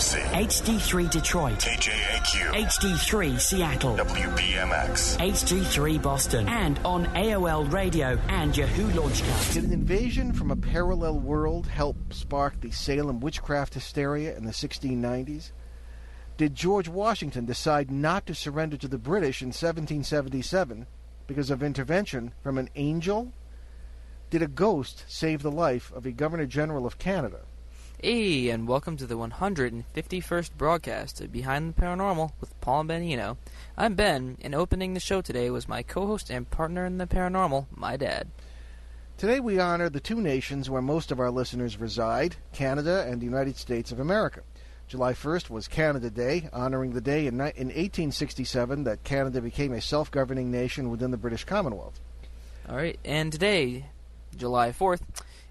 KUOC, HD3 Detroit, KJAQ, HD3 Seattle, WBMX, HD3 Boston, and on AOL Radio and Yahoo Launchcast. Did an invasion from a parallel world help spark the Salem witchcraft hysteria in the 1690s? Did George Washington decide not to surrender to the British in 1777 because of intervention from an angel? Did a ghost save the life of a Governor-General of Canada? Hey, and welcome to the 151st broadcast of Behind the Paranormal with Paul and Benino. I'm Ben, and opening the show today was my co-host and partner in the paranormal, my dad. Today we honor the two nations where most of our listeners reside, Canada and the United States of America. July 1st was Canada Day, honoring the day in 1867 that Canada became a self-governing nation within the British Commonwealth. All right, and today, July 4th,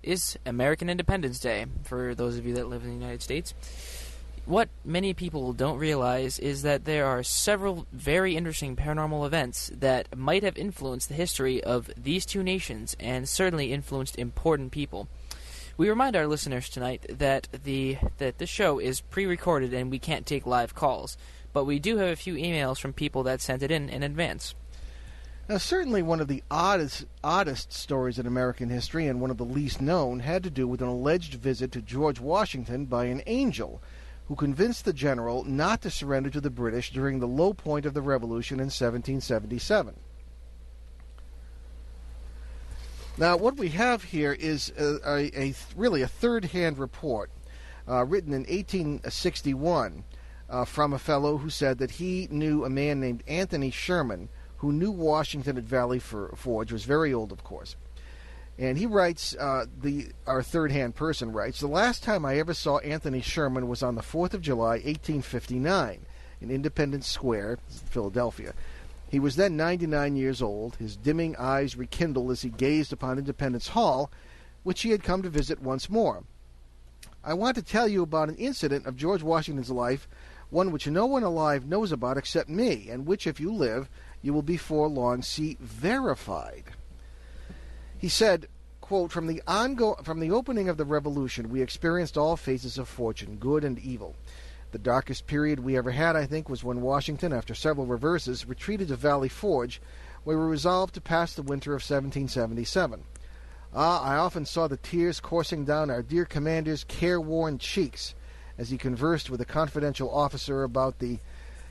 is American Independence Day, for those of you that live in the United States. What many people don't realize is that there are several very interesting paranormal events that might have influenced the history of these two nations and certainly influenced important people. We remind our listeners tonight that the show is pre-recorded and we can't take live calls, but we do have a few emails from people that sent it in advance. Now, certainly one of the oddest stories in American history, and one of the least known, had to do with an alleged visit to George Washington by an angel who convinced the general not to surrender to the British during the low point of the Revolution in 1777. Now, what we have here is really a third-hand report written in 1861 from a fellow who said that he knew a man named Anthony Sherman who knew Washington at Valley Forge, was very old, of course. And he writes, our third-hand person writes, "The last time I ever saw Anthony Sherman was on the 4th of July, 1859, in Independence Square, Philadelphia. He was then 99 years old. His dimming eyes rekindled as he gazed upon Independence Hall, which he had come to visit once more. I want to tell you about an incident of George Washington's life, one which no one alive knows about except me, and which, if you live, you will before long see verified." He said, quote, from the opening of the Revolution, we experienced all phases of fortune, good and evil. The darkest period we ever had, I think, was when Washington, after several reverses, retreated to Valley Forge, where we resolved to pass the winter of 1777. I often saw the tears coursing down our dear commander's careworn cheeks as he conversed with a confidential officer about the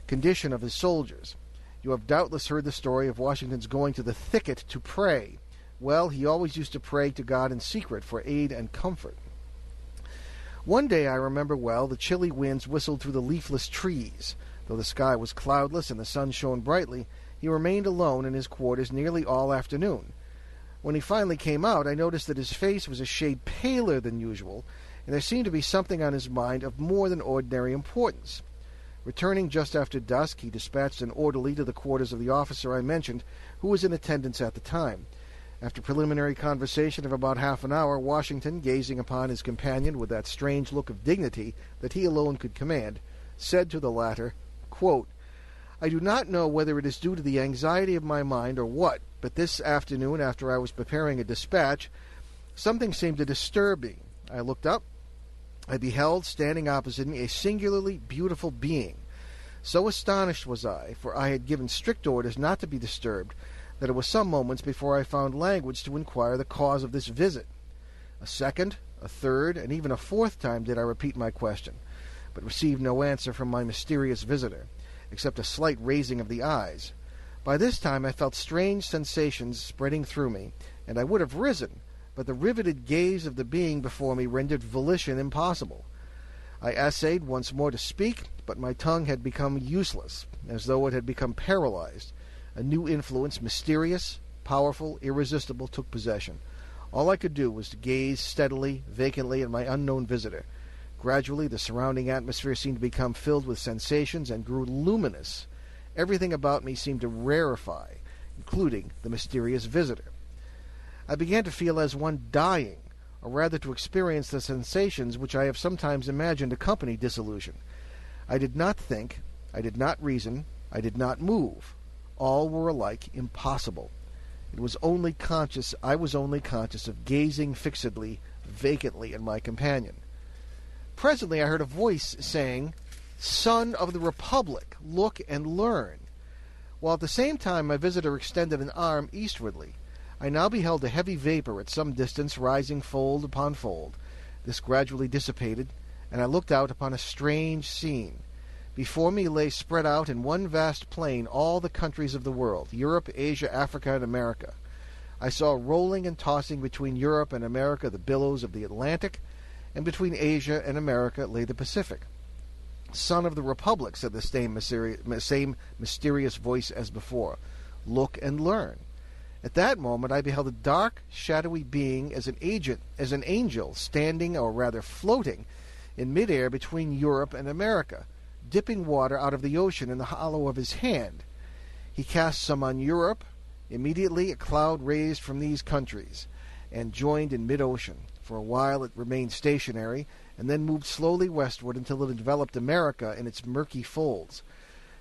condition of his soldiers. You have doubtless heard the story of Washington's going to the thicket to pray. Well, he always used to pray to God in secret for aid and comfort. One day, I remember well, the chilly winds whistled through the leafless trees. Though the sky was cloudless and the sun shone brightly, he remained alone in his quarters nearly all afternoon. When he finally came out, I noticed that his face was a shade paler than usual, and there seemed to be something on his mind of more than ordinary importance. Returning just after dusk, he dispatched an orderly to the quarters of the officer I mentioned, who was in attendance at the time. After preliminary conversation of about half an hour, Washington, gazing upon his companion with that strange look of dignity that he alone could command, said to the latter, quote, I do not know whether it is due to the anxiety of my mind or what, but this afternoon, after I was preparing a dispatch, something seemed to disturb me. I looked up. I beheld, standing opposite me, a singularly beautiful being. So astonished was I, for I had given strict orders not to be disturbed, that it was some moments before I found language to inquire the cause of this visit. A second, a third, and even a fourth time did I repeat my question, but received no answer from my mysterious visitor, except a slight raising of the eyes. By this time I felt strange sensations spreading through me, and I would have risen, but the riveted gaze of the being before me rendered volition impossible. I essayed once more to speak, but my tongue had become useless, as though it had become paralyzed. A new influence, mysterious, powerful, irresistible, took possession. All I could do was to gaze steadily, vacantly at my unknown visitor. Gradually, the surrounding atmosphere seemed to become filled with sensations and grew luminous. Everything about me seemed to rarefy, including the mysterious visitor. I began to feel as one dying, or rather to experience the sensations which I have sometimes imagined accompany dissolution. I did not think, I did not reason, I did not move. All were alike impossible. I was only conscious of gazing fixedly, vacantly at my companion. presently I heard a voice saying, "Son of the Republic, look and learn." While at the same time my visitor extended an arm eastwardly. I now beheld a heavy vapor at some distance rising fold upon fold. This gradually dissipated, and I looked out upon a strange scene. Before me lay spread out in one vast plain all the countries of the world, Europe, Asia, Africa, and America. I saw rolling and tossing between Europe and America the billows of the Atlantic, and between Asia and America lay the Pacific. "Son of the Republic," said the same mysterious voice as before, "look and learn." At that moment I beheld a dark, shadowy being as an angel standing, or rather floating, in midair between Europe and America, dipping water out of the ocean in the hollow of his hand. He cast some on Europe. Immediately a cloud raised from these countries, and joined in mid-ocean. For a while it remained stationary, and then moved slowly westward until it enveloped America in its murky folds.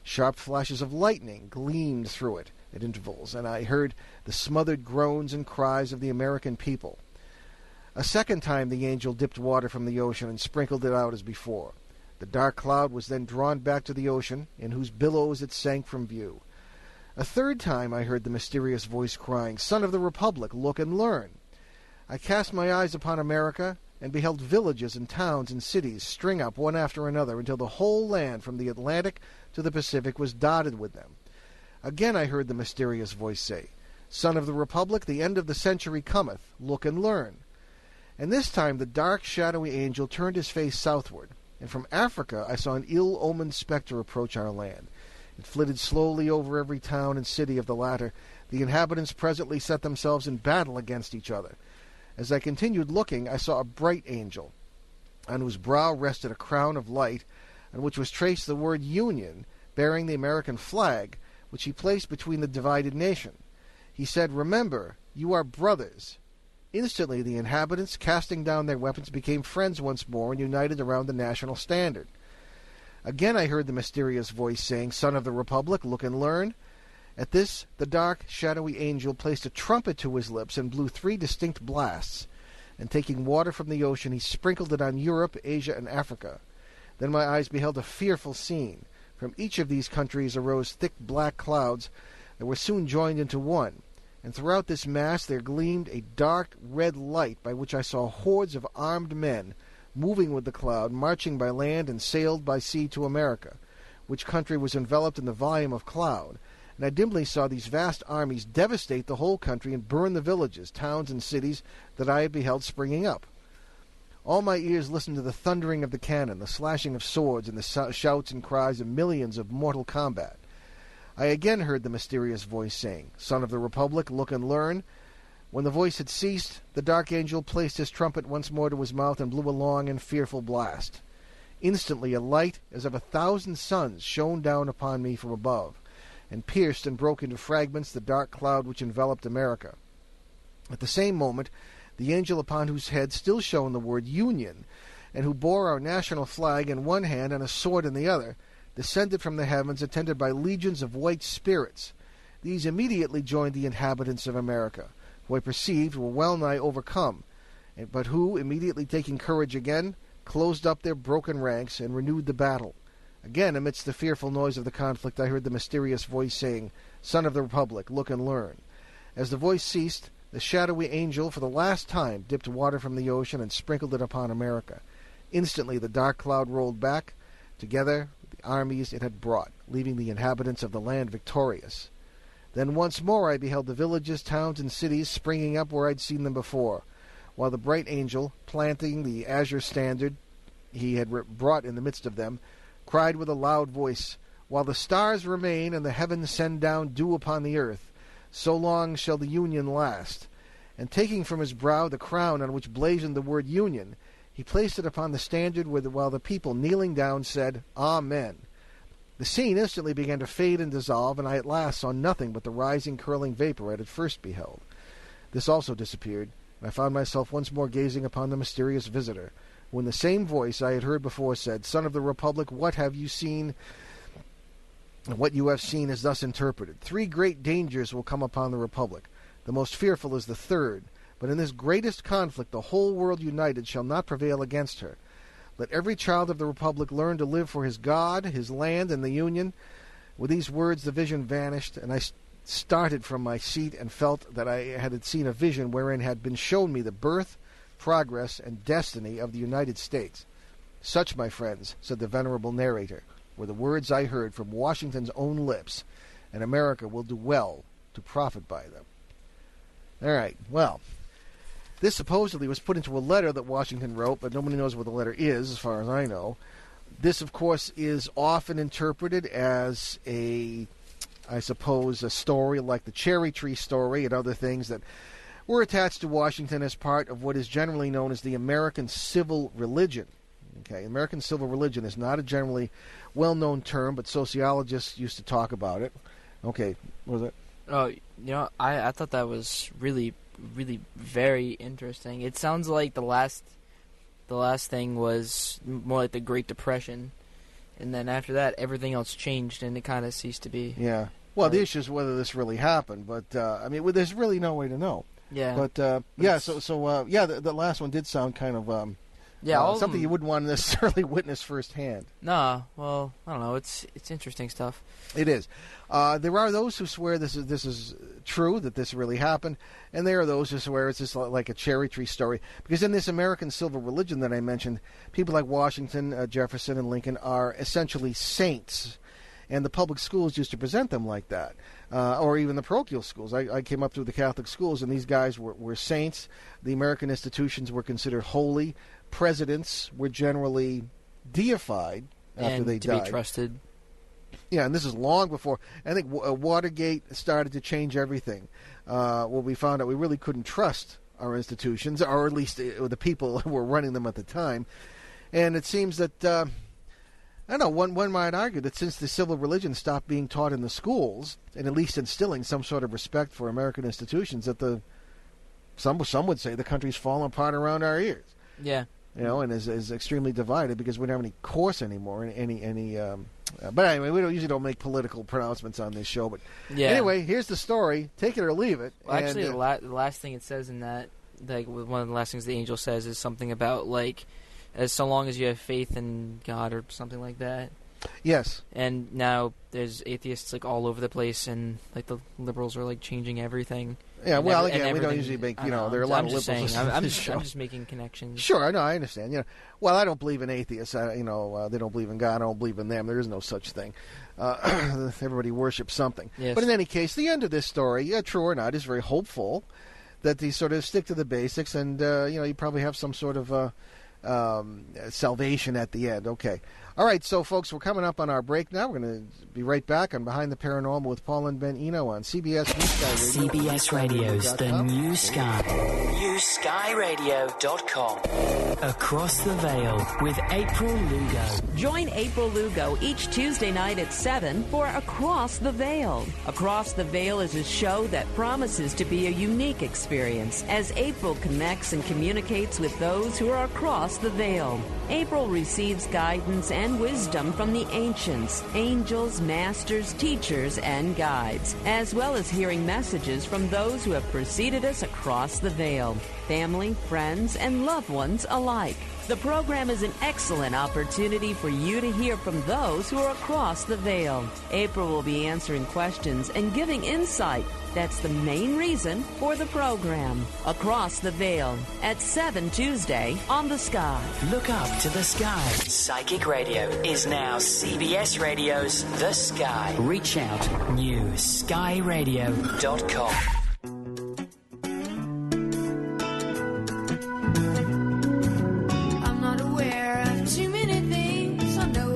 Sharp flashes of lightning gleamed through it at intervals, and I heard the smothered groans and cries of the American people. A second time the angel dipped water from the ocean and sprinkled it out as before. The dark cloud was then drawn back to the ocean, in whose billows it sank from view. A third time I heard the mysterious voice crying, "Son of the Republic, look and learn." I cast my eyes upon America, and beheld villages and towns and cities string up one after another until the whole land from the Atlantic to the Pacific was dotted with them. Again I heard the mysterious voice say, "Son of the Republic, the end of the century cometh, look and learn." And this time the dark, shadowy angel turned his face southward, and from Africa I saw an ill-omened spectre approach our land. It flitted slowly over every town and city of the latter. The inhabitants presently set themselves in battle against each other. As I continued looking, I saw a bright angel, on whose brow rested a crown of light, on which was traced the word Union, bearing the American flag, which he placed between the divided nation. He said, "Remember, you are brothers." Instantly the inhabitants, casting down their weapons, became friends once more and united around the national standard. Again I heard the mysterious voice saying, "Son of the Republic, look and learn." At this the dark, shadowy angel placed a trumpet to his lips and blew 3 distinct blasts, and taking water from the ocean he sprinkled it on Europe, Asia, and Africa. Then my eyes beheld a fearful scene. From each of these countries arose thick black clouds that were soon joined into one, and throughout this mass there gleamed a dark red light by which I saw hordes of armed men moving with the cloud, marching by land and sailed by sea to America, which country was enveloped in the volume of cloud, and I dimly saw these vast armies devastate the whole country and burn the villages, towns, and cities that I had beheld springing up. All my ears listened to the thundering of the cannon, the slashing of swords, and the shouts and cries of millions of mortal combat. I again heard the mysterious voice saying, "Son of the Republic, look and learn." When the voice had ceased, the dark angel placed his trumpet once more to his mouth and blew a long and fearful blast. Instantly a light as of 1,000 suns shone down upon me from above, and pierced and broke into fragments the dark cloud which enveloped America. At the same moment, the angel upon whose head still shone the word Union, and who bore our national flag in one hand and a sword in the other, descended from the heavens attended by legions of white spirits. These immediately joined the inhabitants of America, who I perceived were well nigh overcome, but who, immediately taking courage again, closed up their broken ranks and renewed the battle. Again, amidst the fearful noise of the conflict, I heard the mysterious voice saying, "Son of the Republic, look and learn." As the voice ceased, the shadowy angel for the last time dipped water from the ocean and sprinkled it upon America. Instantly the dark cloud rolled back, together with the armies it had brought, leaving the inhabitants of the land victorious. Then once more I beheld the villages, towns, and cities springing up where I'd seen them before, while the bright angel, planting the azure standard he had brought in the midst of them, cried with a loud voice, "While the stars remain and the heavens send down dew upon the earth, so long shall the Union last." And taking from his brow the crown on which blazoned the word Union, he placed it upon the standard while the people, kneeling down, said, "Amen." The scene instantly began to fade and dissolve, and I at last saw nothing but the rising, curling vapor I had at first beheld. This also disappeared, and I found myself once more gazing upon the mysterious visitor, who in the same voice I had heard before said, "Son of the Republic, what have you seen? And what you have seen is thus interpreted. 3 great dangers will come upon the Republic. The most fearful is the third, but in this greatest conflict the whole world united shall not prevail against her. Let every child of the Republic learn to live for his God, his land, and the Union. With these words, the vision vanished, and I started from my seat and felt that I had seen a vision wherein had been shown me the birth, progress, and destiny of the United States. Such, my friends, said the venerable narrator, were the words I heard from Washington's own lips, and America will do well to profit by them. All right, well, this supposedly was put into a letter that Washington wrote, but nobody knows what the letter is, as far as I know. This, of course, is often interpreted as a story like the cherry tree story and other things that were attached to Washington as part of what is generally known as the American civil religion. Okay, American civil religion is not a generally well-known term, but sociologists used to talk about it. Okay, what was it? Oh, I thought that was really, really very interesting. It sounds like the last thing was more like the Great Depression, and then after that, everything else changed, and it kind of ceased to be. Yeah. Well, the issue is whether this really happened, but there's really no way to know. Yeah. But the last one did sound kind of something you wouldn't want to necessarily witness firsthand. Nah, well, I don't know. It's interesting stuff. It is. There are those who swear this is true, that this really happened, and there are those who swear it's just like a cherry tree story. Because in this American civil religion that I mentioned, people like Washington, Jefferson, and Lincoln are essentially saints, and the public schools used to present them like that, or even the parochial schools. I came up through the Catholic schools, and these guys were saints. The American institutions were considered holy. Presidents were generally deified after they died. And to be trusted. Yeah, and this is long before. I think Watergate started to change everything. We found out we really couldn't trust our institutions, or at least the people who were running them at the time. And it seems that, I don't know, one might argue that since the civil religion stopped being taught in the schools, and at least instilling some sort of respect for American institutions, that some would say the country's fallen apart around our ears. Yeah. And is extremely divided because we don't have any course anymore. But anyway, we usually don't make political pronouncements on this show. But anyway, here's the story. Take it or leave it. Well, actually, the last thing it says in that, like one of the last things the angel says is something about like, as so long as you have faith in God or something like that. Yes. And now there's atheists like all over the place, and like the liberals are like changing everything. Yeah, well, again, we don't usually make, there are a lot of liberals. I'm just making connections. Sure, I know, I understand. Well, I don't believe in atheists. They don't believe in God. I don't believe in them. There is no such thing. Everybody worships something. Yes. But in any case, the end of this story, true or not, is very hopeful that they sort of stick to the basics, and you probably have some sort of salvation at the end. Okay. All right, so folks, we're coming up on our break now. We're going to be right back on Behind the Paranormal with Paul and Ben Eno on CBS New Sky Radio. CBS Radio's The New Sky. NewSkyRadio.com. Across the Veil with April Lugo. Join April Lugo each Tuesday night at 7 for Across the Veil. Across the Veil is a show that promises to be a unique experience as April connects and communicates with those who are across the veil. April receives guidance and wisdom from the ancients, angels, masters, teachers, and guides, as well as hearing messages from those who have preceded us across the veil, family, friends, and loved ones alike. The program is an excellent opportunity for you to hear from those who are across the veil. April will be answering questions and giving insight. That's the main reason for the program. Across the Veil at 7 Tuesday on The Sky. Look up to the sky. Psychic Radio is now CBS Radio's The Sky. Reach out. NewSkyRadio.com. I'm not aware of too many things I know.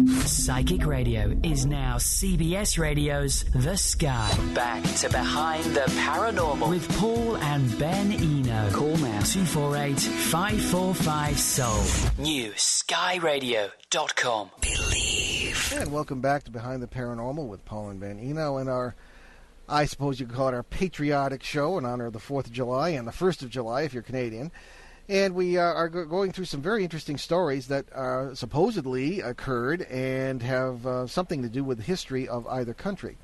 Psychic Radio is now CBS Radio's The Sky. Back to Behind the Paranormal with Paul and Ben Eno. Call now 248-545-SOUL. New skyradio.com. Believe. And welcome back to Behind the Paranormal with Paul and Ben Eno and our, I suppose you could call it our patriotic show in honor of the 4th of July and the 1st of July if you're Canadian. And we are going through some very interesting stories that supposedly occurred and have something to do with the history of either country.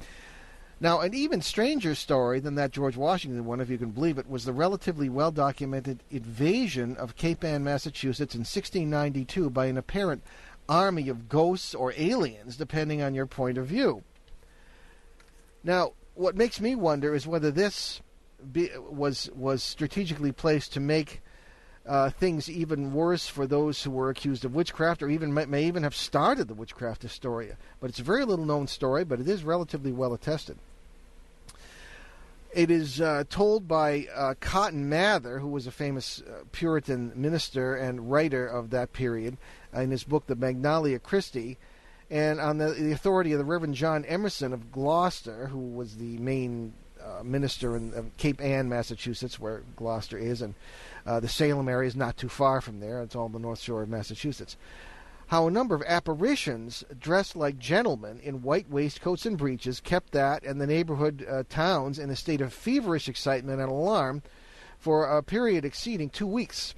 Now, an even stranger story than that George Washington one, if you can believe it, was the relatively well-documented invasion of Cape Ann, Massachusetts in 1692 by an apparent army of ghosts or aliens, depending on your point of view. Now, what makes me wonder is whether this was strategically placed to make things even worse for those who were accused of witchcraft, or even may even have started the witchcraft hysteria. But it's a very little-known story, but it is relatively well-attested. It is told by Cotton Mather, who was a famous Puritan minister and writer of that period, in his book, The Magnalia Christi, and on the authority of the Reverend John Emerson of Gloucester, who was the main minister in Cape Ann, Massachusetts, where Gloucester is, and the Salem area is not too far from there. It's all the North Shore of Massachusetts. How a number of apparitions dressed like gentlemen in white waistcoats and breeches kept that and the neighborhood towns in a state of feverish excitement and alarm for a period exceeding 2 weeks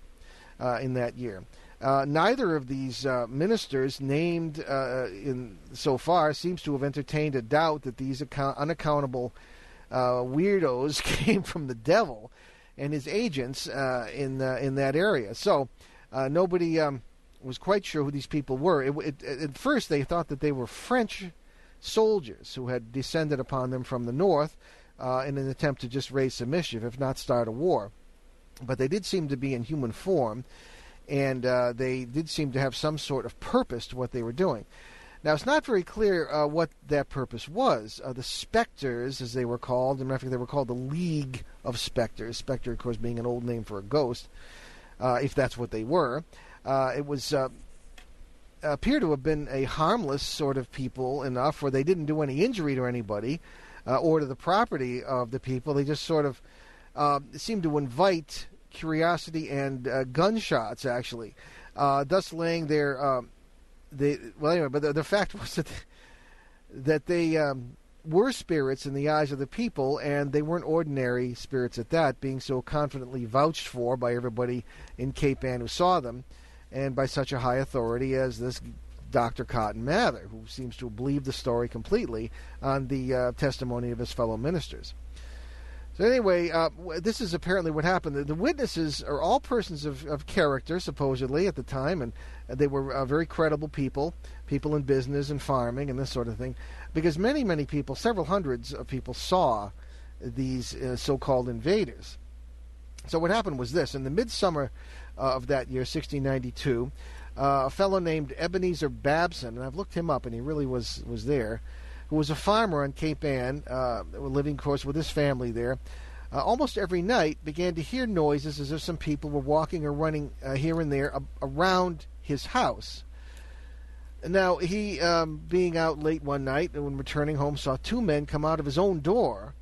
in that year. Neither of these ministers named in so far seems to have entertained a doubt that these unaccountable weirdos came from the devil and his agents in that area. So nobody was quite sure who these people were. At first, they thought that they were French soldiers who had descended upon them from the north in an attempt to just raise some mischief, if not start a war. But they did seem to be in human form, and they did seem to have some sort of purpose to what they were doing. Now, it's not very clear what that purpose was. The Spectres, as they were called, and they were called the League of Spectres, Spectre, of course, being an old name for a ghost, if that's what they were. It was appear to have been a harmless sort of people enough where they didn't do any injury to anybody or to the property of the people. They just sort of seemed to invite curiosity and gunshots, actually, thus laying their... but the fact was that they were spirits in the eyes of the people, and they weren't ordinary spirits at that, being so confidently vouched for by everybody in Cape Ann who saw them, and by such a high authority as this Dr. Cotton Mather, who seems to believe the story completely on the testimony of his fellow ministers. So anyway, this is apparently what happened. The witnesses are all persons of character, supposedly, at the time, and they were very credible people in business and farming and this sort of thing, because many, many people, several hundreds of people, saw these so-called invaders. So what happened was this. In the midsummer of that year, 1692, a fellow named Ebenezer Babson, and I've looked him up, and he really was there, who was a farmer on Cape Ann, living, of course, with his family there, almost every night began to hear noises as if some people were walking or running here and there around his house. Now, he, being out late one night and when returning home, saw two men come out of his own door,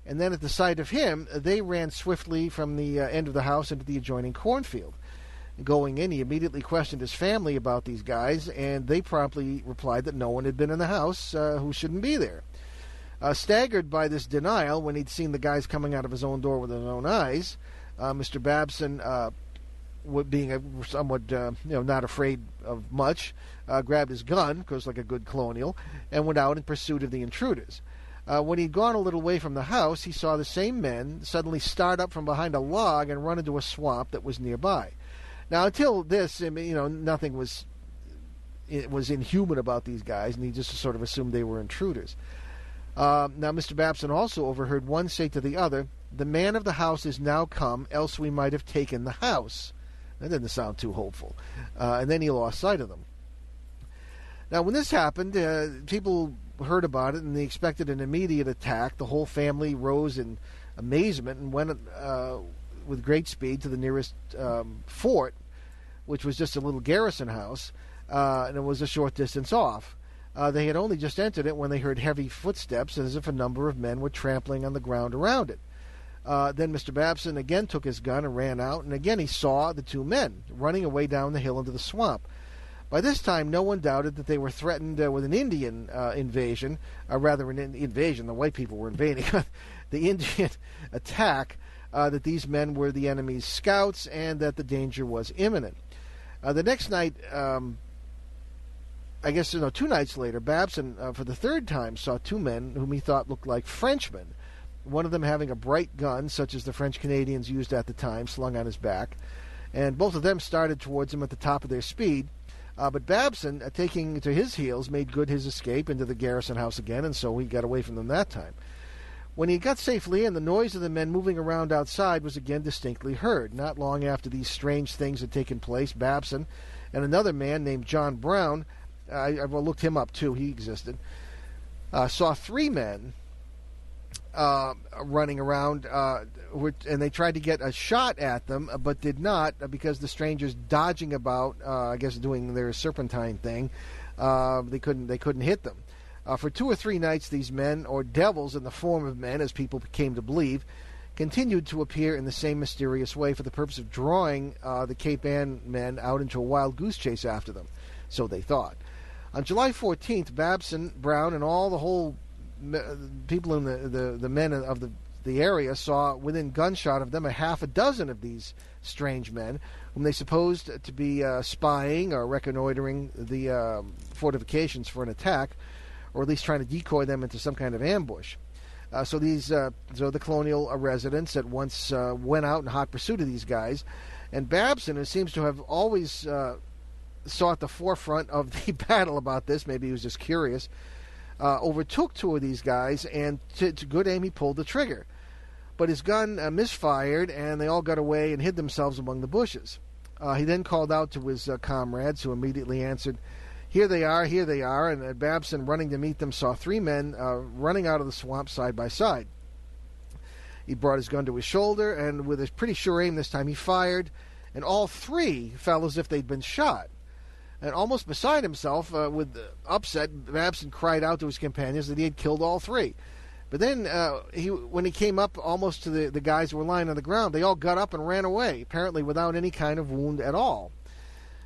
and then at the sight of him, they ran swiftly from the end of the house into the adjoining cornfield. Going in, he immediately questioned his family about these guys, and they promptly replied that no one had been in the house who shouldn't be there. Staggered by this denial, when he'd seen the guys coming out of his own door with his own eyes, Mr. Babson, being somewhat not afraid of much, grabbed his gun, of course, like a good colonial, and went out in pursuit of the intruders. When he'd gone a little way from the house, he saw the same men suddenly start up from behind a log and run into a swamp that was nearby. Now, until this, nothing was inhuman about these guys, and he just sort of assumed they were intruders. Now, Mr. Babson also overheard one say to the other, "The man of the house is now come, else we might have taken the house." That didn't sound too hopeful. And then he lost sight of them. Now, when this happened, people heard about it, and they expected an immediate attack. The whole family rose in amazement and went with great speed to the nearest fort, which was just a little garrison house. and it was a short distance off. They had only just entered it when they heard heavy footsteps, as if a number of men were trampling on the ground around it. Then Mr. Babson again took his gun and ran out, and again he saw the two men running away down the hill into the swamp. By this time, no one doubted that they were threatened with an Indian invasion, rather an invasion, the white people were invading, the Indian attack, that these men were the enemy's scouts, and that the danger was imminent. The next night, 2 nights later, Babson, for the third time, saw two men whom he thought looked like Frenchmen, one of them having a bright gun, such as the French Canadians used at the time, slung on his back, and both of them started towards him at the top of their speed. But Babson, taking to his heels, made good his escape into the garrison house again, and so he got away from them that time. When he got safely in, the noise of the men moving around outside was again distinctly heard. Not long after these strange things had taken place, Babson and another man named John Brown, I looked him up too, he existed, saw three men running around, and they tried to get a shot at them, but did not, because the strangers dodging about, doing their serpentine thing, they couldn't hit them. For 2 or 3 nights, these men, or devils in the form of men, as people came to believe, continued to appear in the same mysterious way for the purpose of drawing the Cape Ann men out into a wild goose chase after them. So they thought. On July 14th, Babson, Brown, and all the whole people in the men of the area saw within gunshot of them a half a dozen of these strange men, whom they supposed to be spying or reconnoitering the fortifications for an attack, or at least trying to decoy them into some kind of ambush. So the colonial residents at once went out in hot pursuit of these guys, and Babson, who seems to have always sought the forefront of the battle about this, maybe he was just curious, overtook 2 of these guys, and to good aim he pulled the trigger. But his gun misfired, and they all got away and hid themselves among the bushes. He then called out to his comrades, who immediately answered, here they are, and Babson, running to meet them, saw 3 men running out of the swamp side by side. He brought his gun to his shoulder, and with a pretty sure aim this time he fired, and all 3 fell as if they'd been shot. And almost beside himself, with upset, Babson cried out to his companions that he had killed all 3. But then, when he came up almost to the guys who were lying on the ground, they all got up and ran away, apparently without any kind of wound at all.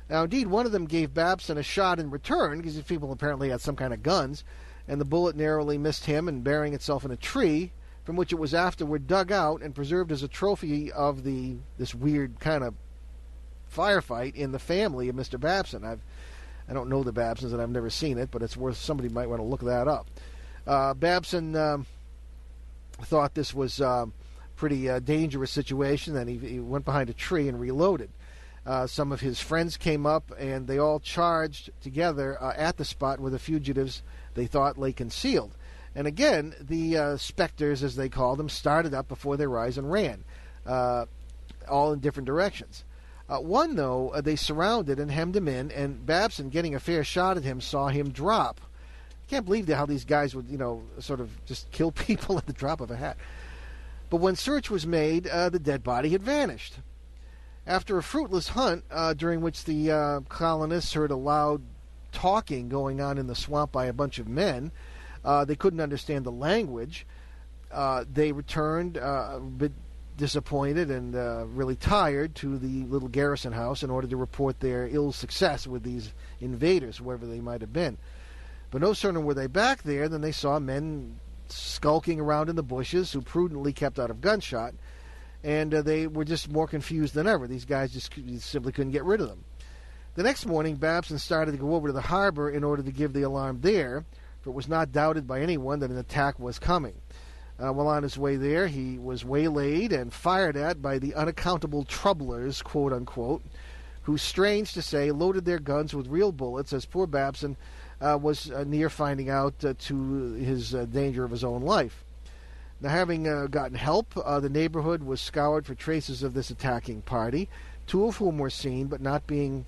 Now, indeed, one of them gave Babson a shot in return, because these people apparently had some kind of guns, and the bullet narrowly missed him and burying itself in a tree, from which it was afterward dug out and preserved as a trophy of this weird kind of firefight in the family of Mr. Babson. I don't know the Babsons, and I've never seen it, but it's worth, somebody might want to look that up. Babson thought this was a pretty dangerous situation, and he went behind a tree and reloaded. Some of his friends came up, and they all charged together at the spot where the fugitives, they thought, lay concealed. And again, the specters, as they called them, started up before their eyes and ran, all in different directions. One, though, they surrounded and hemmed him in, and Babson, getting a fair shot at him, saw him drop. I can't believe how these guys would, sort of just kill people at the drop of a hat. But when search was made, the dead body had vanished. After a fruitless hunt, during which the colonists heard a loud talking going on in the swamp by a bunch of men, they couldn't understand the language. They returned a bit disappointed and really tired to the little garrison house in order to report their ill success with these invaders, whoever they might have been. But no sooner were they back there than they saw men skulking around in the bushes who prudently kept out of gunshot, and they were just more confused than ever. These guys just simply couldn't get rid of them. The next morning, Babson started to go over to the harbor in order to give the alarm there, for it was not doubted by anyone that an attack was coming. While on his way there, he was waylaid and fired at by the unaccountable troublers, quote-unquote, who, strange to say, loaded their guns with real bullets, as poor Babson was near finding out to his danger of his own life. Now, having gotten help, the neighborhood was scoured for traces of this attacking party, 2 of whom were seen, but not being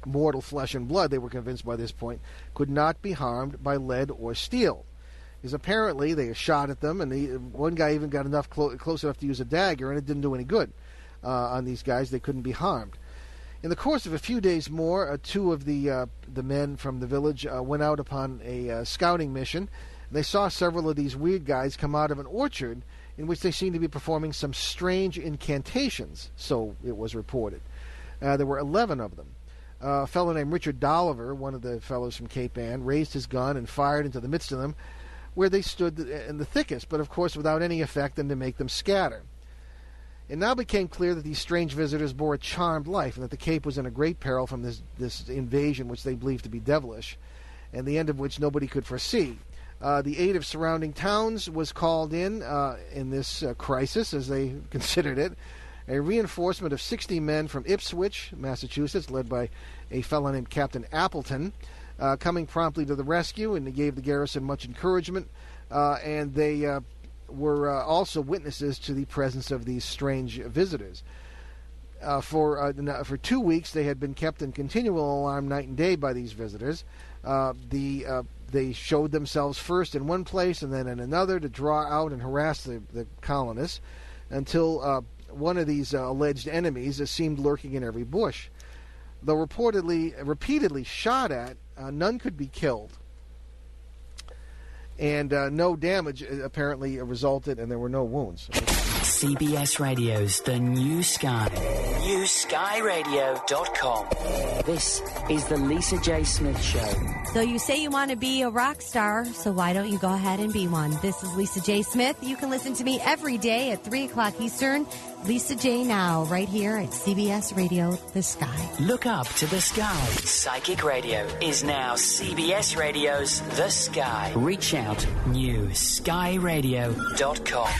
mortal flesh and blood, they were convinced by this point, could not be harmed by lead or steel. Because apparently they shot at them, and one guy even got enough close enough to use a dagger, and it didn't do any good on these guys. They couldn't be harmed. In the course of a few days more, two of the men from the village went out upon a scouting mission. They saw several of these weird guys come out of an orchard in which they seemed to be performing some strange incantations, so it was reported. There were 11 of them. A fellow named Richard Dolliver, one of the fellows from Cape Ann, raised his gun and fired into the midst of them, where they stood in the thickest, but of course without any effect than to make them scatter. It now became clear that these strange visitors bore a charmed life, and that the Cape was in a great peril from this invasion, which they believed to be devilish, and the end of which nobody could foresee. The aid of surrounding towns was called in this crisis, as they considered it. A reinforcement of 60 men from Ipswich, Massachusetts, led by a fellow named Captain Appleton, coming promptly to the rescue, and they gave the garrison much encouragement, and they were also witnesses to the presence of these strange visitors. For 2 weeks, they had been kept in continual alarm night and day by these visitors. They showed themselves first in one place and then in another to draw out and harass the colonists until one of these alleged enemies seemed lurking in every bush. Though repeatedly shot at, none could be killed. And no damage apparently resulted, and there were no wounds. CBS Radio's The New Sky. NewSkyRadio.com. This is the Lisa J. Smith Show. So you say you want to be a rock star, so why don't you go ahead and be one? This is Lisa J. Smith. You can listen to me every day at 3 o'clock Eastern. Lisa J. Now, right here at CBS Radio, The Sky. Look up to the sky. Psychic Radio is now CBS Radio's The Sky. Reach out, NewSkyRadio.com.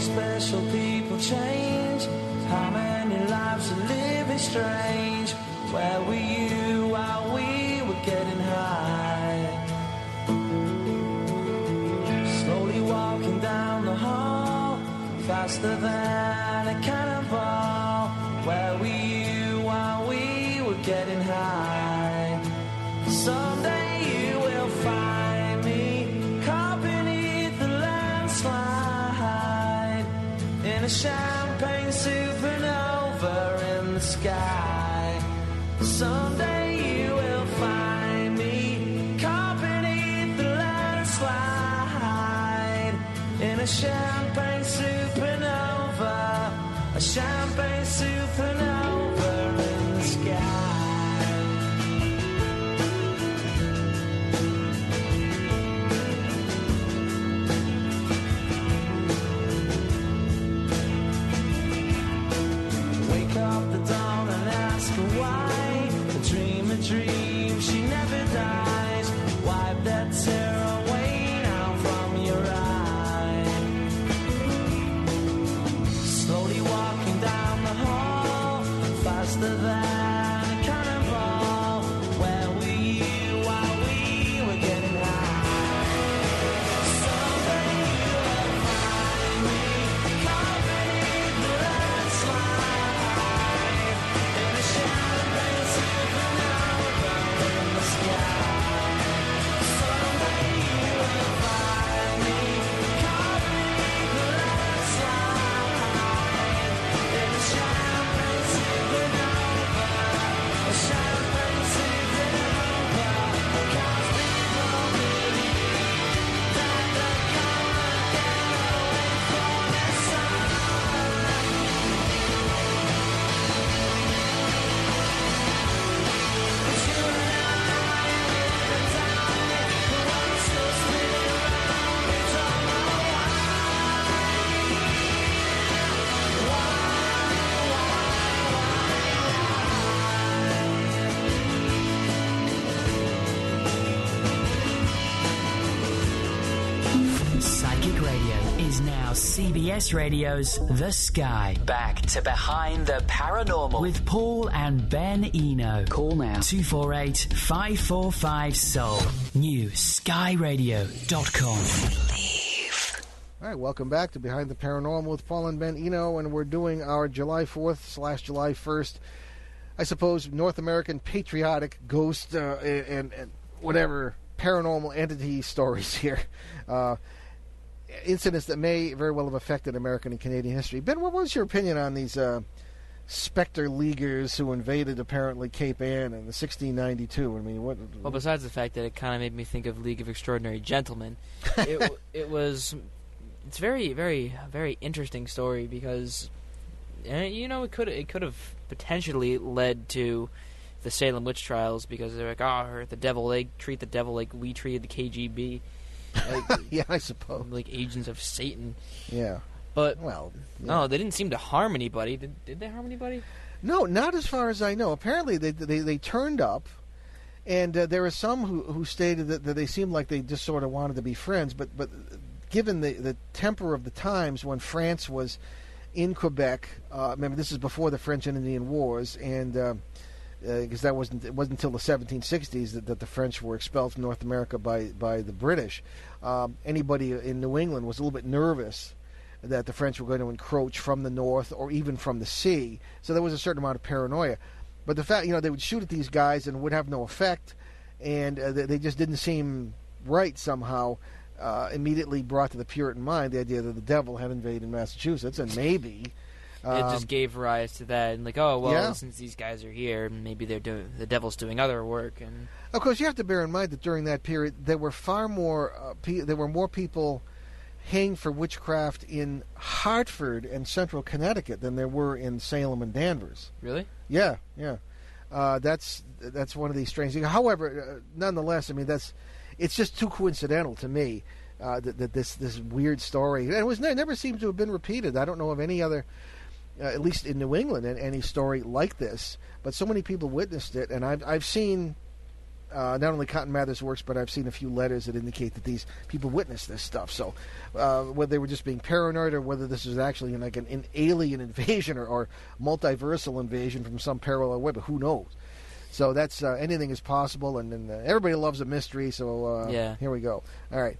Special people change. How many lives are living strange? Where were you while we were getting high? Slowly walking down the hall, faster than a cannonball. Where were you while we were getting high? Someday you will find me caught beneath the landslide in a champagne supernova in the sky. Someday you will find me caught beneath the landslide in a champagne supernova, a champagne supernova in the sky. Dream, she never dies. Wipe that tear away now from your eye. Slowly walking down the hall, faster than a now CBS Radio's The Sky. Back to Behind the Paranormal with Paul and Ben Eno. Call now 248-545-SOUL. New skyradio.com. All right, welcome back to Behind the Paranormal with Paul and Ben Eno, and we're doing our July 4th / July 1st, I suppose, North American patriotic ghost and whatever paranormal entity stories here. Incidents that may very well have affected American and Canadian history. Ben, what was your opinion on these Spectre Leaguers who invaded, apparently, Cape Ann in 1692? I mean, what? Well, besides the fact that it kind of made me think of League of Extraordinary Gentlemen, it's very, very, very interesting story because, it could have potentially led to the Salem witch trials because they're like, the devil, they treat the devil like we treated the KGB. Like, yeah, I suppose. Like agents of Satan. Yeah. But, well, yeah. No, they didn't seem to harm anybody. Did they harm anybody? No, not as far as I know. Apparently they turned up, and there were some who stated that they seemed like they just sort of wanted to be friends, but given the temper of the times when France was in Quebec, remember this is before the French and Indian Wars, and because it wasn't until the 1760s that the French were expelled from North America by the British. Anybody in New England was a little bit nervous that the French were going to encroach from the north or even from the sea. So there was a certain amount of paranoia. But the fact, they would shoot at these guys and would have no effect, and they just didn't seem right somehow, immediately brought to the Puritan mind the idea that the devil had invaded Massachusetts, and maybe it just gave rise to that, and since these guys are here, maybe the devil's doing other work. And of course, you have to bear in mind that during that period, there were far more more people hanged for witchcraft in Hartford and Central Connecticut than there were in Salem and Danvers. Really? Yeah. That's one of these strange things. However, nonetheless, I mean it's just too coincidental to me that this weird story, and it never seems to have been repeated. I don't know of any other. At least in New England, any story like this, but so many people witnessed it, and I've seen not only Cotton Mather's works, but I've seen a few letters that indicate that these people witnessed this stuff. So whether they were just being paranoid or whether this was actually like an alien invasion or multiversal invasion from some parallel web, who knows? So that's anything is possible, and everybody loves a mystery. So Here we go. All right,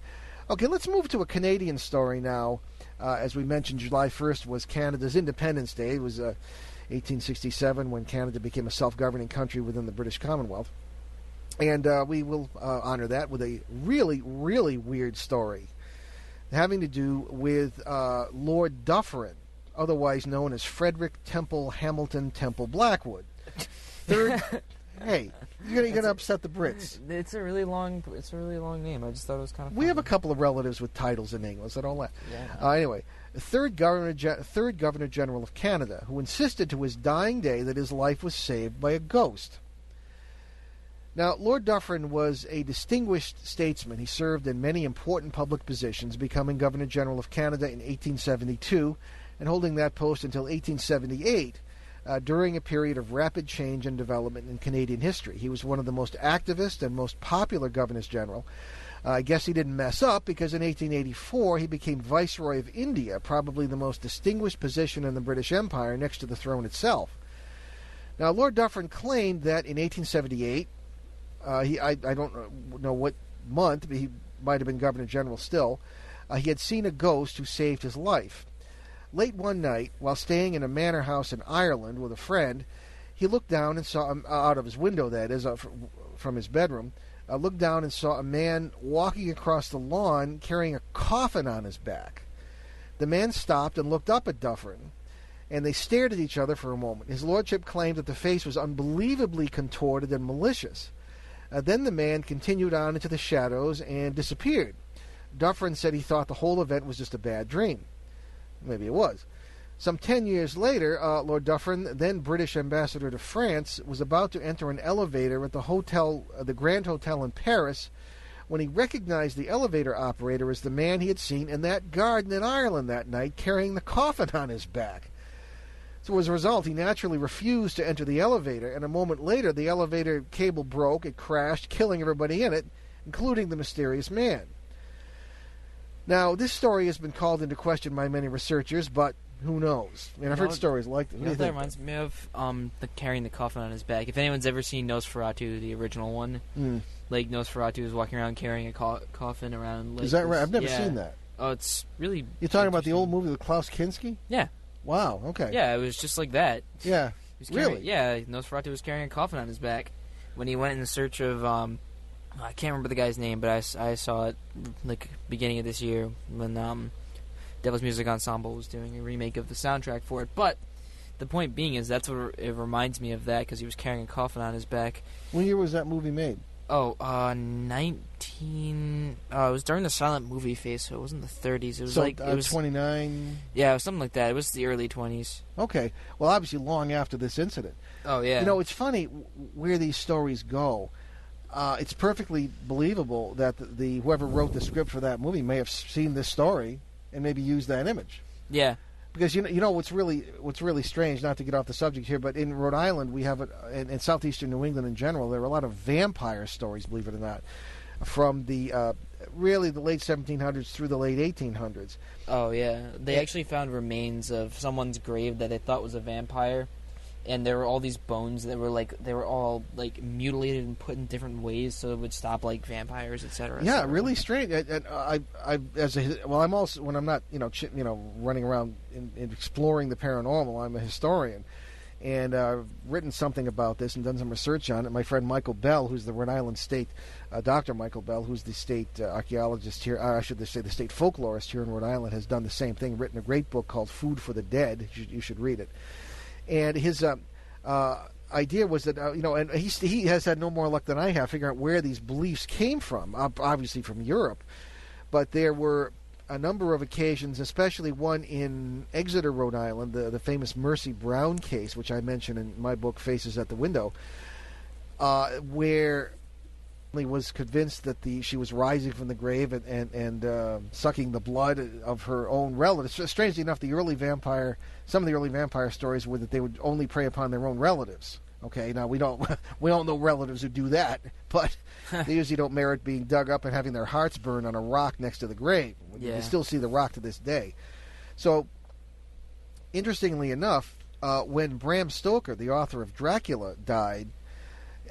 okay, let's move to a Canadian story now. As we mentioned, July 1st was Canada's Independence Day. It was 1867 when Canada became a self-governing country within the British Commonwealth. And we will honor that with a really, really weird story having to do with Lord Dufferin, otherwise known as Frederick Temple Hamilton Temple Blackwood. Hey, you're going to upset the Brits. It's a really long name. I just thought it was kind of funny. We have a couple of relatives with titles in English. I don't let. Yeah. Anyway, the third Governor General of Canada, who insisted to his dying day that his life was saved by a ghost. Now, Lord Dufferin was a distinguished statesman. He served in many important public positions, becoming Governor General of Canada in 1872 and holding that post until 1878. During a period of rapid change and development in Canadian history. He was one of the most activist and most popular governors general. I guess he didn't mess up because in 1884 he became Viceroy of India, probably the most distinguished position in the British Empire next to the throne itself. Now, Lord Dufferin claimed that in 1878, I don't know what month, but he might have been Governor General still, he had seen a ghost who saved his life. Late one night, while staying in a manor house in Ireland with a friend, he looked down and saw, out of his window that is, from his bedroom, looked down and saw a man walking across the lawn carrying a coffin on his back. The man stopped and looked up at Dufferin, and they stared at each other for a moment. His lordship claimed that the face was unbelievably contorted and malicious. Then the man continued on into the shadows and disappeared. Dufferin said he thought the whole event was just a bad dream. Maybe it was. Some 10 years later, Lord Dufferin, then British ambassador to France, was about to enter an elevator at the Grand Hotel in Paris, when he recognized the elevator operator as the man he had seen in that garden in Ireland that night, carrying the coffin on his back. So as a result, he naturally refused to enter the elevator, and a moment later, the elevator cable broke, it crashed, killing everybody in it, including the mysterious man. Now, this story has been called into question by many researchers, but who knows? I mean, I've heard stories like that. You know, that reminds me of the carrying the coffin on his back. If anyone's ever seen Nosferatu, the original one, like Nosferatu is walking around carrying a coffin around. Like, is that right? I've never seen that. Oh, it's really. You're talking about the old movie with Klaus Kinski? Yeah. Wow. Okay. Yeah, it was just like that. Yeah. Really? Yeah, Nosferatu was carrying a coffin on his back when he went in search of. I can't remember the guy's name, but I saw it like beginning of this year when Devil's Music Ensemble was doing a remake of the soundtrack for it. But the point being is that's what it reminds me of, that because he was carrying a coffin on his back. When year was that movie made? Oh, 19. It was during the silent movie phase, so it wasn't the 30s. It was it was 29. Yeah, it was something like that. It was the early 20s. Okay, well, obviously long after this incident. Oh yeah. You know, it's funny where these stories go. It's perfectly believable that the whoever wrote the script for that movie may have seen this story and maybe used that image. Yeah. Because you know what's really strange, not to get off the subject here, but in Rhode Island we have in southeastern New England in general, there are a lot of vampire stories, believe it or not, from the really the late 1700s through the late 1800s. Oh yeah, they actually found remains of someone's grave that they thought was a vampire, and there were all these bones that were all mutilated and put in different ways so it would stop vampires, etc. Yeah, really strange. And I'm also, when I'm not running around and exploring the paranormal, I'm a historian, and I've written something about this and done some research on it. My friend Michael Bell, who's the Rhode Island State Dr. Michael Bell, who's the state archaeologist here, I should say the state folklorist here in Rhode Island, has done the same thing. Written a great book called "Food for the Dead." You should read it. And his idea was that, and he has had no more luck than I have figuring out where these beliefs came from, obviously from Europe. But there were a number of occasions, especially one in Exeter, Rhode Island, the famous Mercy Brown case, which I mentioned in my book, Faces at the Window, where he was convinced that she was rising from the grave and sucking the blood of her own relatives. Strangely enough, some of the early vampire stories were that they would only prey upon their own relatives. Okay, now we don't know relatives who do that, but they usually don't merit being dug up and having their hearts burned on a rock next to the grave. Yeah. You still see the rock to this day. So, interestingly enough, when Bram Stoker, the author of Dracula, died,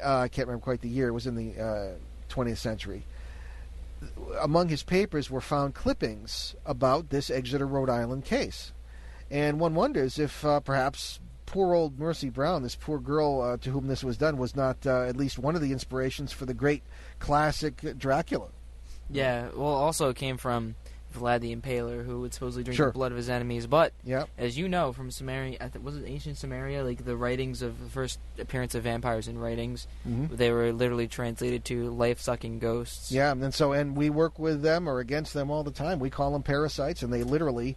I can't remember quite the year, it was in the 20th century, among his papers were found clippings about this Exeter, Rhode Island case. And one wonders if perhaps poor old Mercy Brown, this poor girl to whom this was done, was not at least one of the inspirations for the great classic Dracula. Yeah, well, also it came from Vlad the Impaler, who would supposedly drink the blood of his enemies. But, as you know, from Samaria, was it ancient Samaria? The writings of the first appearance of vampires in writings, they were literally translated to life-sucking ghosts. Yeah, and we work with them or against them all the time. We call them parasites, and they literally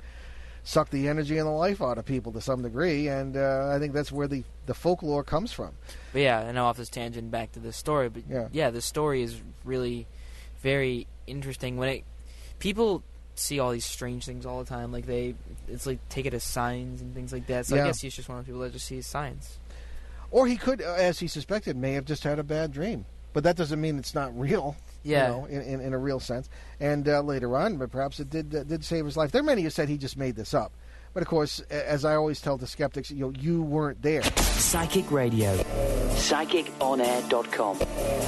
suck the energy and the life out of people to some degree, and I think that's where the folklore comes from. But yeah, I know off this tangent back to this story, but yeah, this story is really very interesting. People see all these strange things all the time, it's take it as signs and things like that. So I guess he's just one of the people that just sees signs. Or he could, as he suspected, may have just had a bad dream, but that doesn't mean it's not real. Yeah, in a real sense. And later on, but perhaps it did save his life. There are many who said he just made this up. But of course, as I always tell the skeptics, you weren't there. Psychic Radio. PsychicOnAir.com.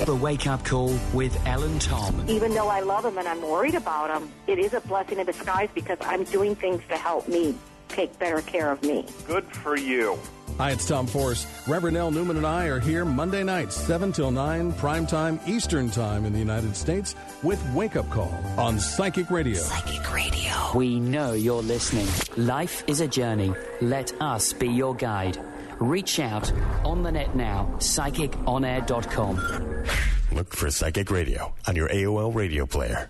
The Wake Up Call with Ellen Tom. Even though I love him and I'm worried about him, it is a blessing in disguise because I'm doing things to help me take better care of me. Good for you. Hi, it's Tom Force. Reverend L. Newman and I are here Monday nights, 7 till 9, prime time, Eastern time in the United States, with Wake Up Call on Psychic Radio. Psychic Radio. We know you're listening. Life is a journey. Let us be your guide. Reach out on the net now, PsychicOnAir.com. Look for Psychic Radio on your AOL radio player.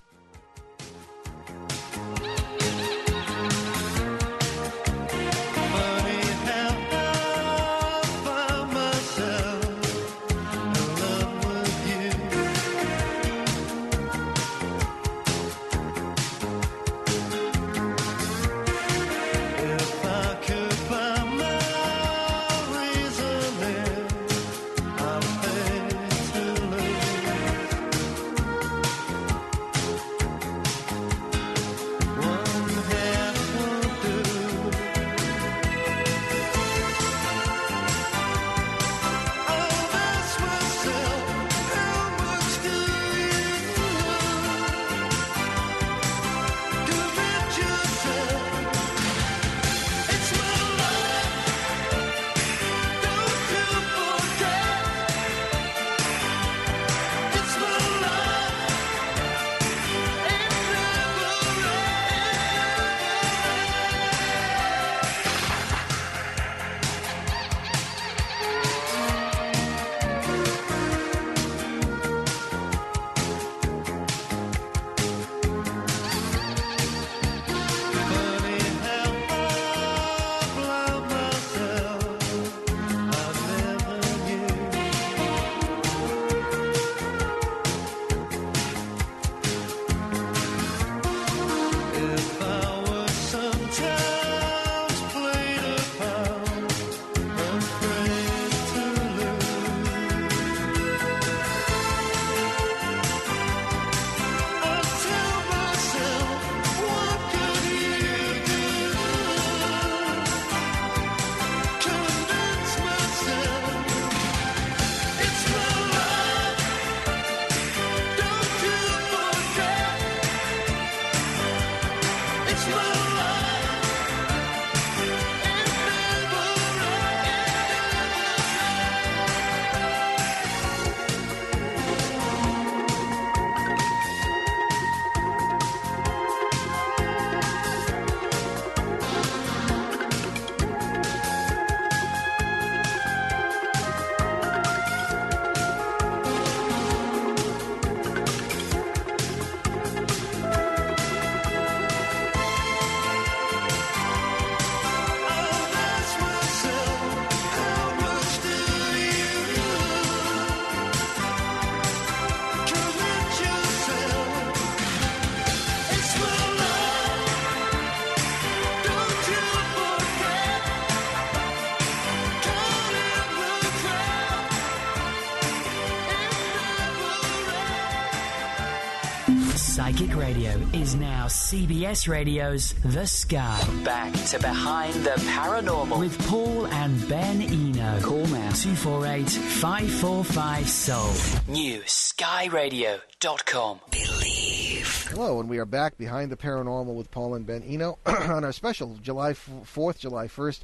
Psychic Radio is now CBS Radio's The Sky. Back to Behind the Paranormal with Paul and Ben Eno. Call now 248-545-SOUL. New skyradio.com. Believe. Hello, and we are back Behind the Paranormal with Paul and Ben Eno on our special July 4th, July 1st,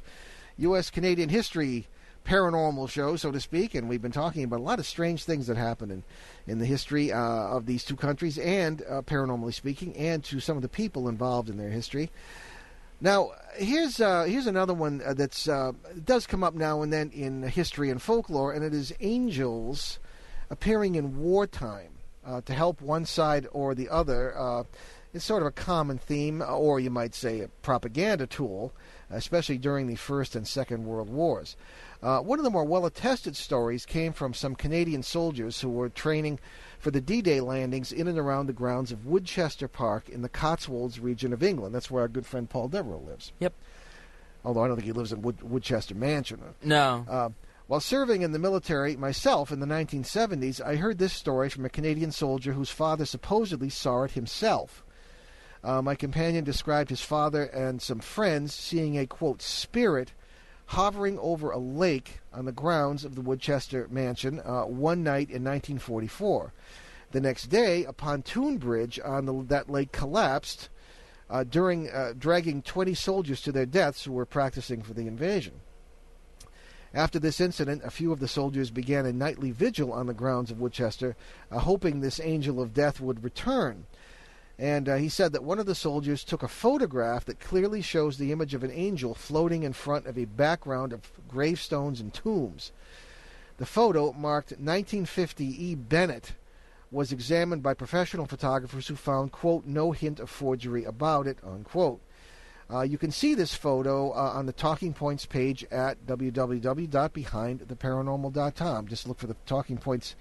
U.S.-Canadian history paranormal show, so to speak, and we've been talking about a lot of strange things that happened in the history of these two countries, and paranormally speaking, and to some of the people involved in their history. Now, here's another one that's does come up now and then in history and folklore, and it is angels appearing in wartime to help one side or the other. It's sort of a common theme, or you might say a propaganda tool, especially during the First and Second World Wars. One of the more well-attested stories came from some Canadian soldiers who were training for the D-Day landings in and around the grounds of Woodchester Park in the Cotswolds region of England. That's where our good friend Paul Devereux lives. Yep. Although I don't think he lives in Woodchester Mansion. No. While serving in the military myself in the 1970s, I heard this story from a Canadian soldier whose father supposedly saw it himself. My companion described his father and some friends seeing a, quote, spirit hovering over a lake on the grounds of the Woodchester Mansion one night in 1944. The next day, a pontoon bridge on that lake collapsed during dragging 20 soldiers to their deaths who were practicing for the invasion. After this incident, a few of the soldiers began a nightly vigil on the grounds of Woodchester, hoping this angel of death would return. And he said that one of the soldiers took a photograph that clearly shows the image of an angel floating in front of a background of gravestones and tombs. The photo, marked 1950 E. Bennett, was examined by professional photographers who found, quote, no hint of forgery about it, unquote. You can see this photo on the Talking Points page at www.behindtheparanormal.com. Just look for the Talking Points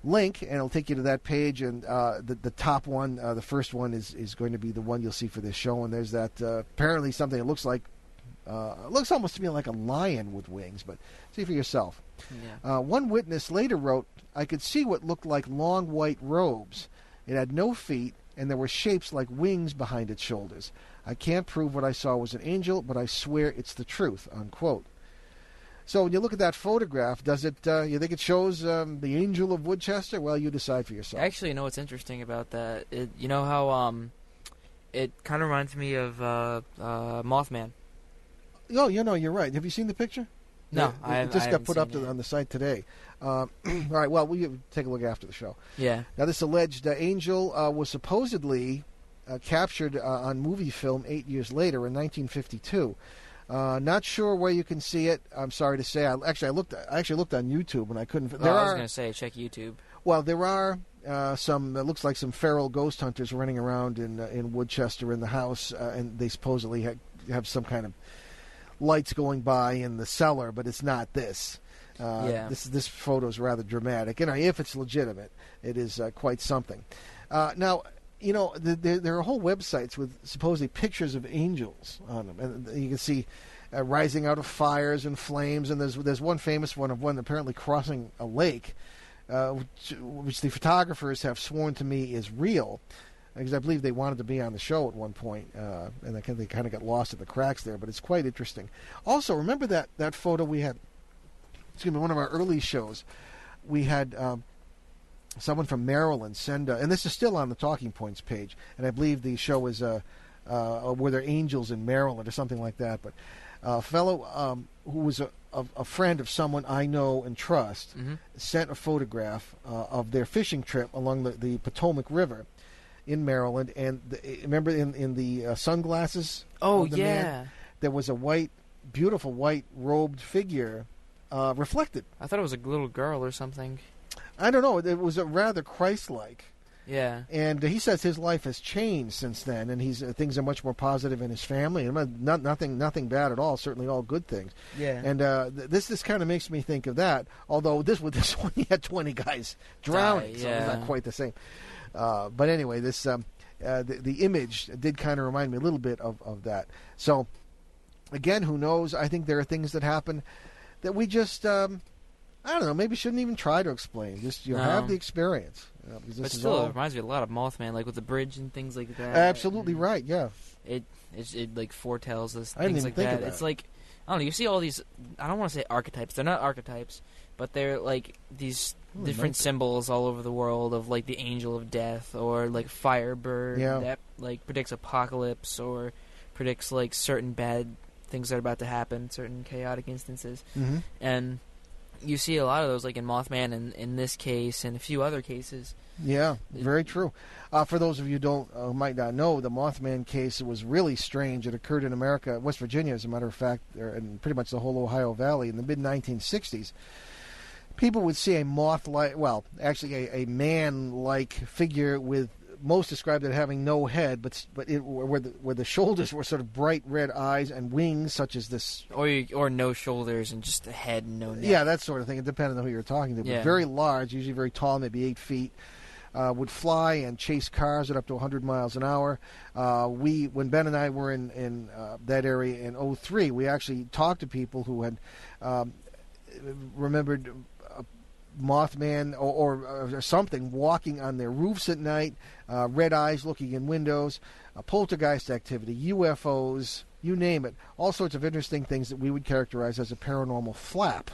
link, and it'll take you to that page, and the top one, the first one, is going to be the one you'll see for this show, and there's that apparently something that looks almost to me like a lion with wings, but see for yourself. Yeah. One witness later wrote, I could see what looked like long white robes. It had no feet, and there were shapes like wings behind its shoulders. I can't prove what I saw was an angel, but I swear it's the truth, unquote. So when you look at that photograph, does it? You think it shows the angel of Woodchester? Well, you decide for yourself. Actually, you know what's interesting about that? You know how it kind of reminds me of Mothman. Oh, you're right. Have you seen the picture? No, it just got put up on the site today. All right, well, we'll take a look after the show. Yeah. Now, this alleged angel was supposedly captured on movie film 8 years later in 1952. Not sure where you can see it. I'm sorry to say. I actually looked on YouTube and I couldn't. I was going to say check YouTube. Well, there are some. It looks like some feral ghost hunters running around in Woodchester in the house, and they supposedly have some kind of lights going by in the cellar, but it's not this. This photo is rather dramatic, and if it's legitimate, it is quite something. Now, there are whole websites with supposedly pictures of angels on them, and you can see rising out of fires and flames. And there's one famous one of one apparently crossing a lake, which the photographers have sworn to me is real, because I believe they wanted to be on the show at one point, and they kind of got lost in the cracks there. But it's quite interesting. Also, remember that photo we had? Excuse me, one of our early shows, we had. Someone from Maryland send, and this is still on the Talking Points page, and I believe the show is Were There Angels in Maryland or something like that. But a fellow who was a friend of someone I know and trust sent a photograph of their fishing trip along the Potomac River in Maryland, and remember in the sunglasses? Oh, of the yeah. man, there was a beautiful white robed figure reflected. I thought it was a little girl or something. I don't know. It was a rather Christ-like. Yeah. And he says his life has changed since then, and things are much more positive in his family. And nothing bad at all. Certainly all good things. Yeah. And this kind of makes me think of that. Although with this one, he had 20 guys drowning, so it's not quite the same. But anyway, this the image did kind of remind me a little bit of that. So again, who knows? I think there are things that happen that we just I don't know. Maybe shouldn't even try to explain. Just have the experience. Because but still, it reminds me a lot of Mothman, like with the bridge and things like that. Absolutely right. Yeah. It like foretells us I didn't things even like think that. of that. It's like, I don't know. You see all these. I don't want to say archetypes. They're not archetypes, but they're like these different symbols all over the world of like the angel of death or like Firebird that like predicts apocalypse or predicts like certain bad things that are about to happen, certain chaotic instances, and you see a lot of those like in Mothman and in this case and a few other cases. Yeah, very true. For those of you who might not know, the Mothman case was really strange. It occurred in America, West Virginia, as a matter of fact, and pretty much the whole Ohio Valley in the mid-1960s. People would see a moth-like, well, actually a man-like figure with, most described it having no head, but where the shoulders were sort of bright red eyes and wings, such as this, or no shoulders and just a head and no neck. Yeah, that sort of thing. It depended on who you were talking to. But very large, usually very tall, maybe 8 feet. Would fly and chase cars at up to 100 miles an hour. When Ben and I were in that area in 2003, we actually talked to people who had remembered Mothman or something walking on their roofs at night, red eyes looking in windows, poltergeist activity, UFOs, you name it. All sorts of interesting things that we would characterize as a paranormal flap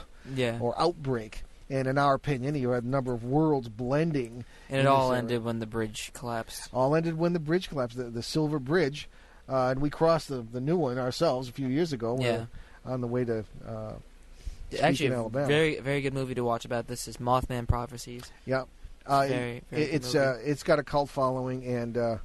or outbreak. And in our opinion, you had a number of worlds blending. And it all ended when the bridge collapsed. All ended when the bridge collapsed, the Silver Bridge. And we crossed the new one ourselves a few years ago on the way to actually, Alabama. Very, very good movie to watch about this is Mothman Prophecies. Yeah. It's got a cult following, and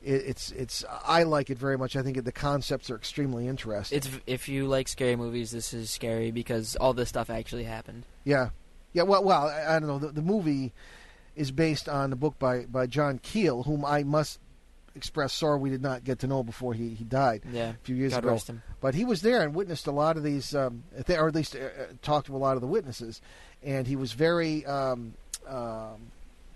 it's I like it very much. I think the concepts are extremely interesting. If you like scary movies, this is scary because all this stuff actually happened. Yeah. Well, I don't know. The movie is based on the book by John Keel, whom I must express sorry we did not get to know before he died a few years God ago. rest him. But he was there and witnessed a lot of these, or at least talked to a lot of the witnesses, and he was very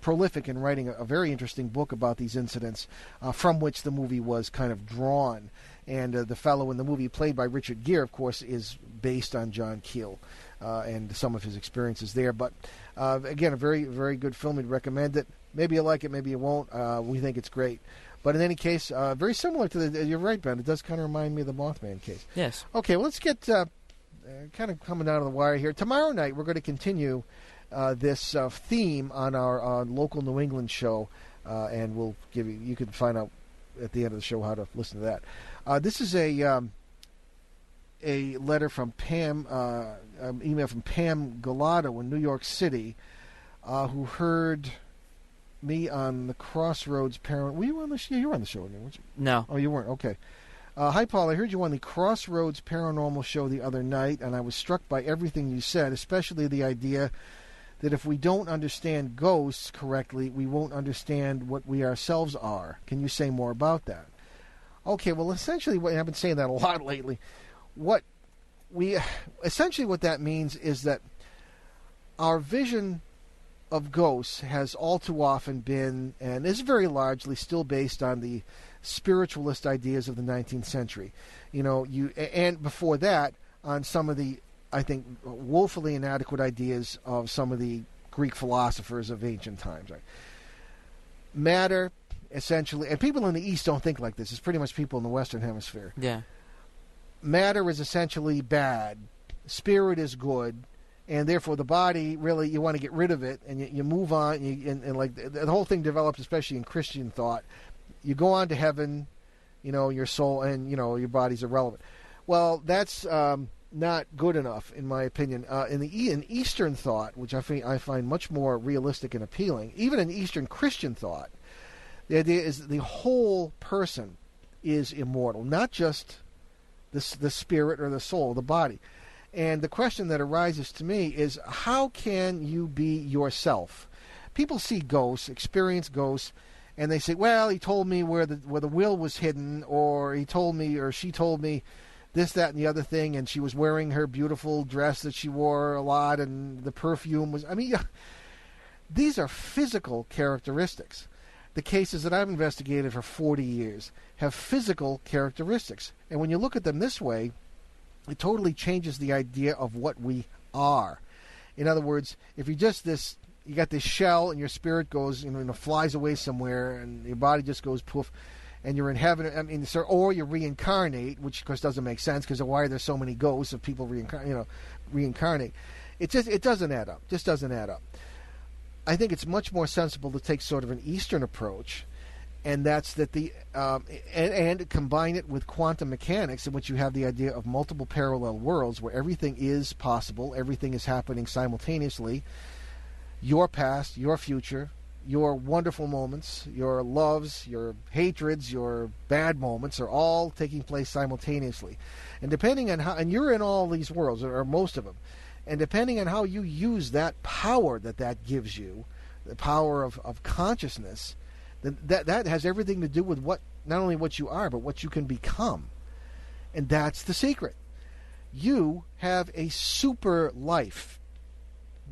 prolific in writing a very interesting book about these incidents, from which the movie was kind of drawn. And the fellow in the movie, played by Richard Gere, of course, is based on John Keel and some of his experiences there. But again, a very, very good film. We'd recommend it. Maybe you like it, maybe you won't. We think it's great. But in any case, very similar to you're right, Ben. It does kind of remind me of the Mothman case. Yes. Okay, well, let's get kind of coming down to the wire here. Tomorrow night, we're going to continue this theme on our local New England show, and we'll give you can find out at the end of the show how to listen to that. This is a letter from Pam, an email from Pam Gallardo in New York City, who heard me on the Crossroads Paranormal. Were you on the show? You were on the show, weren't you? No. Oh, you weren't? Okay. Hi, Paul. I heard you on the Crossroads Paranormal show the other night, and I was struck by everything you said, especially the idea that if we don't understand ghosts correctly, we won't understand what we ourselves are. Can you say more about that? Okay, well, essentially, I've been saying that a lot lately. What that means is that our vision of ghosts has all too often been, and is very largely still based on the spiritualist ideas of the 19th century. And before that, on some of the, I think, woefully inadequate ideas of some of the Greek philosophers of ancient times. Right? Matter, essentially, and people in the East don't think like this. It's pretty much people in the Western Hemisphere. Yeah. Matter is essentially bad. Spirit is good. And therefore, the body, really, you want to get rid of it, and you move on, and like the whole thing develops, especially in Christian thought. You go on to heaven, your soul, and your body's irrelevant. Well, that's not good enough, in my opinion. In Eastern thought, which I find much more realistic and appealing, even in Eastern Christian thought, the idea is that the whole person is immortal, not just the spirit or the soul, the body. And the question that arises to me is, how can you be yourself? People see ghosts, experience ghosts, and they say, well, he told me where the will was hidden, or he told me, or she told me this, that, and the other thing, and she was wearing her beautiful dress that she wore a lot, and the perfume was... these are physical characteristics. The cases that I've investigated for 40 years have physical characteristics. And when you look at them this way, it totally changes the idea of what we are. In other words, if you're just this, you got this shell and your spirit goes, flies away somewhere, and your body just goes poof, and you're in heaven. I mean, or you reincarnate, which of course doesn't make sense because why are there so many ghosts of people reincarnate? It doesn't add up. Just doesn't add up. I think it's much more sensible to take sort of an Eastern approach, and that's that and combine it with quantum mechanics, in which you have the idea of multiple parallel worlds where everything is possible, everything is happening simultaneously. Your past, your future, your wonderful moments, your loves, your hatreds, your bad moments are all taking place simultaneously. And depending on how, and you're in all these worlds, or most of them, and depending on how you use that power that gives you, the power of consciousness, then that has everything to do with not only what you are, but what you can become. And that's the secret. You have a super life.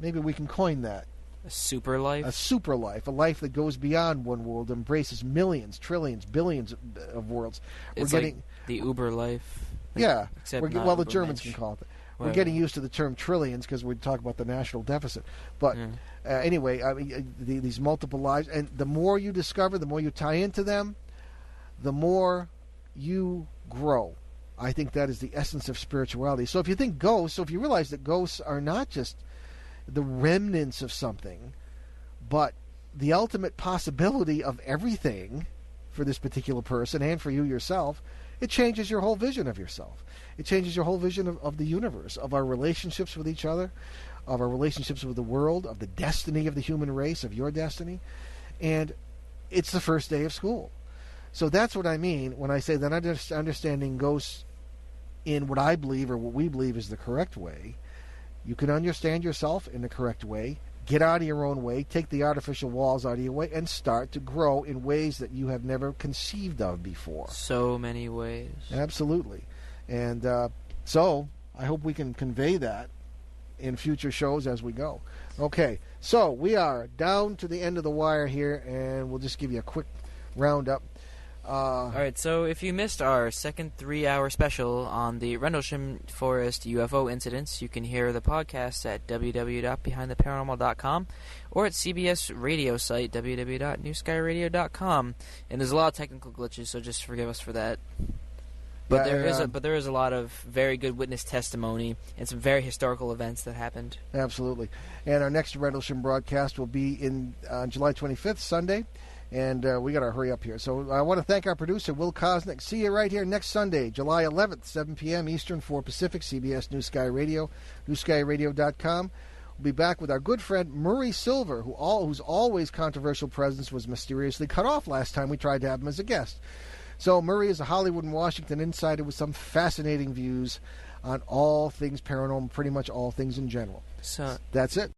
Maybe we can coin that. A super life? A super life. A life that goes beyond one world, embraces millions, trillions, billions of worlds. It's like the Uber life. Yeah. Except The Germans can call it that. We're getting used to the term trillions because we talk about the national deficit. But anyway, I mean, these multiple lives, and the more you discover, the more you tie into them, the more you grow. I think that is the essence of spirituality. So if you think ghosts, if you realize that ghosts are not just the remnants of something, but the ultimate possibility of everything for this particular person and for you yourself, it changes your whole vision of yourself. It changes your whole vision of the universe, of our relationships with each other, of our relationships with the world, of the destiny of the human race, of your destiny. And it's the first day of school. So that's what I mean when I say that understanding ghosts in what I believe or what we believe is the correct way. You can understand yourself in the correct way, get out of your own way, take the artificial walls out of your way, and start to grow in ways that you have never conceived of before. So many ways. Absolutely. And so I hope we can convey that in future shows as we go. Okay, so we are down to the end of the wire here, and we'll just give you a quick roundup. All right, so if you missed our second 3-hour special on the Rendlesham Forest UFO incidents, you can hear the podcast at www.behindtheparanormal.com or at CBS radio site, www.newskyradio.com. And there's a lot of technical glitches, so just forgive us for that. But there is a lot of very good witness testimony and some very historical events that happened. Absolutely. And our next Rendlesham broadcast will be on July 25th, Sunday. And we got to hurry up here. So I want to thank our producer, Will Kosnick. See you right here next Sunday, July 11th, 7 p.m. Eastern, 4 Pacific, CBS New Sky Radio, newskyradio.com. We'll be back with our good friend Murray Silver, whose always controversial presence was mysteriously cut off last time we tried to have him as a guest. So Murray is a Hollywood and Washington insider with some fascinating views on all things paranormal, pretty much all things in general. So that's it.